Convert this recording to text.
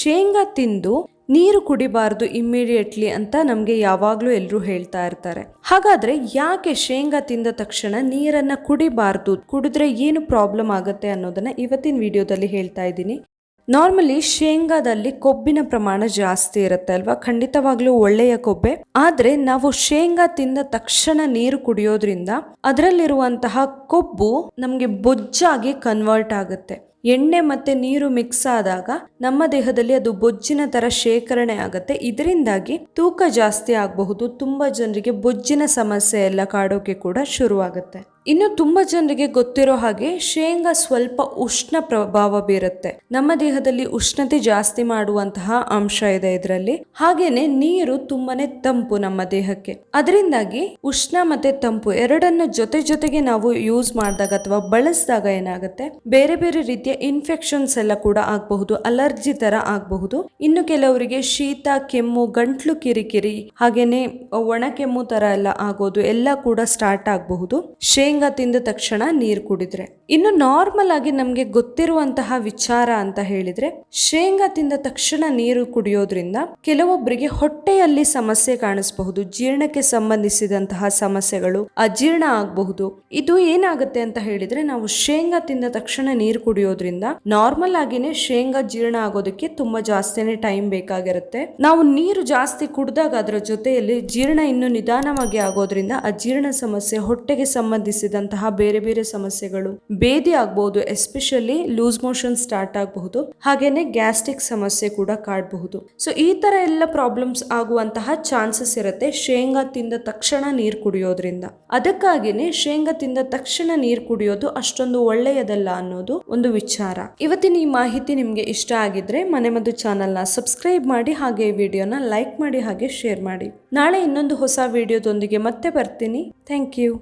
ಶೇಂಗಾ ತಿಂದು ನೀರು ಕುಡಿಬಾರ್ದು ಇಮ್ಮಿಡಿಯೇಟ್ಲಿ ಅಂತ ನಮಗೆ ಯಾವಾಗಲೂ ಎಲ್ಲರೂ ಹೇಳ್ತಾ ಇರ್ತಾರೆ. ಹಾಗಾದ್ರೆ ಯಾಕೆ ಶೇಂಗಾ ತಿಂದ ತಕ್ಷಣ ನೀರನ್ನ ಕುಡಿಬಾರ್ದು, ಕುಡಿದ್ರೆ ಏನು ಪ್ರಾಬ್ಲಮ್ ಆಗುತ್ತೆ ಅನ್ನೋದನ್ನ ಇವತ್ತಿನ ವಿಡಿಯೋದಲ್ಲಿ ಹೇಳ್ತಾ ಇದ್ದೀನಿ. ನಾರ್ಮಲಿ ಶೇಂಗಾದಲ್ಲಿ ಕೊಬ್ಬಿನ ಪ್ರಮಾಣ ಜಾಸ್ತಿ ಇರುತ್ತೆ ಅಲ್ವಾ, ಖಂಡಿತವಾಗ್ಲೂ ಒಳ್ಳೆಯ ಕೊಬ್ಬೆ. ಆದ್ರೆ ನಾವು ಶೇಂಗಾ ತಿಂದ ತಕ್ಷಣ ನೀರು ಕುಡಿಯೋದ್ರಿಂದ ಅದರಲ್ಲಿರುವಂತಹ ಕೊಬ್ಬು ನಮ್ಗೆ ಬೊಜ್ಜಾಗಿ ಕನ್ವರ್ಟ್ ಆಗುತ್ತೆ. ಎಣ್ಣೆ ಮತ್ತೆ ನೀರು ಮಿಕ್ಸ್ ಆದಾಗ ನಮ್ಮ ದೇಹದಲ್ಲಿ ಅದು ಬೊಜ್ಜಿನ ತರ ಶೇಖರಣೆ ಆಗುತ್ತೆ. ಇದರಿಂದಾಗಿ ತೂಕ ಜಾಸ್ತಿ ಆಗಬಹುದು. ತುಂಬಾ ಜನರಿಗೆ ಬೊಜ್ಜಿನ ಸಮಸ್ಯೆ ಎಲ್ಲ ಕಾಡೋಕೆ ಕೂಡ ಶುರುವಾಗುತ್ತೆ. ಇನ್ನು ತುಂಬಾ ಜನರಿಗೆ ಗೊತ್ತಿರೋ ಹಾಗೆ ಶೇಂಗಾ ಸ್ವಲ್ಪ ಉಷ್ಣ ಪ್ರಭಾವ ಬೀರುತ್ತೆ. ನಮ್ಮ ದೇಹದಲ್ಲಿ ಉಷ್ಣತೆ ಜಾಸ್ತಿ ಮಾಡುವಂತಹ ಅಂಶ ಇದೆ ಇದರಲ್ಲಿ. ಹಾಗೇನೆ ನೀರು ತುಂಬಾನೇ ತಂಪು ನಮ್ಮ ದೇಹಕ್ಕೆ. ಅದರಿಂದಾಗಿ ಉಷ್ಣ ಮತ್ತೆ ತಂಪು ಎರಡನ್ನು ಜೊತೆಗೆ ನಾವು ಯೂಸ್ ಮಾಡಿದಾಗ ಅಥವಾ ಬಳಸಿದಾಗ ಏನಾಗುತ್ತೆ, ಬೇರೆ ಬೇರೆ ರೀತಿಯ ಇನ್ಫೆಕ್ಷನ್ಸ್ ಎಲ್ಲ ಕೂಡ ಆಗಬಹುದು, ಅಲರ್ಜಿ ತರ ಆಗಬಹುದು. ಇನ್ನು ಕೆಲವರಿಗೆ ಶೀತ, ಕೆಮ್ಮು, ಗಂಟ್ಲು ಕಿರಿಕಿರಿ, ಹಾಗೇನೆ ಒಣ ಕೆಮ್ಮು ತರ ಎಲ್ಲ ಆಗೋದು ಎಲ್ಲ ಕೂಡ ಸ್ಟಾರ್ಟ್ ಆಗಬಹುದು ಶೇಂಗಾ ತಿಂದ ತಕ್ಷಣ ನೀರು ಕುಡಿದ್ರೆ. ಇನ್ನು ನಾರ್ಮಲ್ ಆಗಿ ನಮ್ಗೆ ಗೊತ್ತಿರುವಂತಹ ವಿಚಾರ ಅಂತ ಹೇಳಿದ್ರೆ, ಶೇಂಗಾ ತಿಂದ ತಕ್ಷಣ ನೀರು ಕುಡಿಯೋದ್ರಿಂದ ಕೆಲವೊಬ್ಬರಿಗೆ ಹೊಟ್ಟೆಯಲ್ಲಿ ಸಮಸ್ಯೆ ಕಾಣಿಸಬಹುದು, ಜೀರ್ಣಕ್ಕೆ ಸಂಬಂಧಿಸಿದಂತಹ ಸಮಸ್ಯೆಗಳು, ಅಜೀರ್ಣ ಆಗಬಹುದು. ಇದು ಏನಾಗುತ್ತೆ ಅಂತ ಹೇಳಿದ್ರೆ, ನಾವು ಶೇಂಗಾ ತಿಂದ ತಕ್ಷಣ ನೀರು ಕುಡಿಯೋದ್ರಿಂದ ನಾರ್ಮಲ್ ಆಗಿನೇ ಶೇಂಗಾ ಜೀರ್ಣ ಆಗೋದಕ್ಕೆ ತುಂಬಾ ಜಾಸ್ತಿನೇ ಟೈಮ್ ಬೇಕಾಗಿರುತ್ತೆ. ನಾವು ನೀರು ಜಾಸ್ತಿ ಕುಡಿದಾಗ ಅದರ ಜೊತೆಯಲ್ಲಿ ಜೀರ್ಣ ಇನ್ನು ನಿಧಾನವಾಗಿ ಆಗೋದ್ರಿಂದ ಅಜೀರ್ಣ ಸಮಸ್ಯೆ, ಹೊಟ್ಟೆಗೆ ಸಂಬಂಧಿಸಿದಂತಹ ಬೇರೆ ಬೇರೆ ಸಮಸ್ಯೆಗಳು, ಬೇದಿ ಆಗಬಹುದು, ಎಸ್ಪೆಷಲಿ ಲೂಸ್ ಮೋಷನ್ ಸ್ಟಾರ್ಟ್ ಆಗಬಹುದು, ಹಾಗೇನೆ ಗ್ಯಾಸ್ಟ್ರಿಕ್ ಸಮಸ್ಯೆ ಕೂಡ ಕಾಡಬಹುದು. ಸೊ ಈ ತರ ಎಲ್ಲ ಪ್ರಾಬ್ಲಮ್ಸ್ ಆಗುವಂತಹ ಚಾನ್ಸಸ್ ಇರುತ್ತೆ ಶೇಂಗಾ ತಿಂದ ತಕ್ಷಣ ನೀರು ಕುಡಿಯೋದ್ರಿಂದ. ಅದಕ್ಕಾಗಿನೇ ಶೇಂಗಾ ತಿಂದ ತಕ್ಷಣ ನೀರು ಕುಡಿಯೋದು ಅಷ್ಟೊಂದು ಒಳ್ಳೆಯದಲ್ಲ ಅನ್ನೋದು ಒಂದು ವಿಚಾರ. ಇವತ್ತಿನ ಈ ಮಾಹಿತಿ ನಿಮ್ಗೆ ಇಷ್ಟ ಆಗಿದ್ರೆ ಮನೆ ಮದ್ದು ಚಾನೆಲ್ನ ಸಬ್ಸ್ಕ್ರೈಬ್ ಮಾಡಿ, ಹಾಗೆ ಈ ವಿಡಿಯೋನ ಲೈಕ್ ಮಾಡಿ, ಹಾಗೆ ಶೇರ್ ಮಾಡಿ. ನಾಳೆ ಇನ್ನೊಂದು ಹೊಸ ವಿಡಿಯೋದೊಂದಿಗೆ ಮತ್ತೆ ಬರ್ತೀನಿ. Thank you.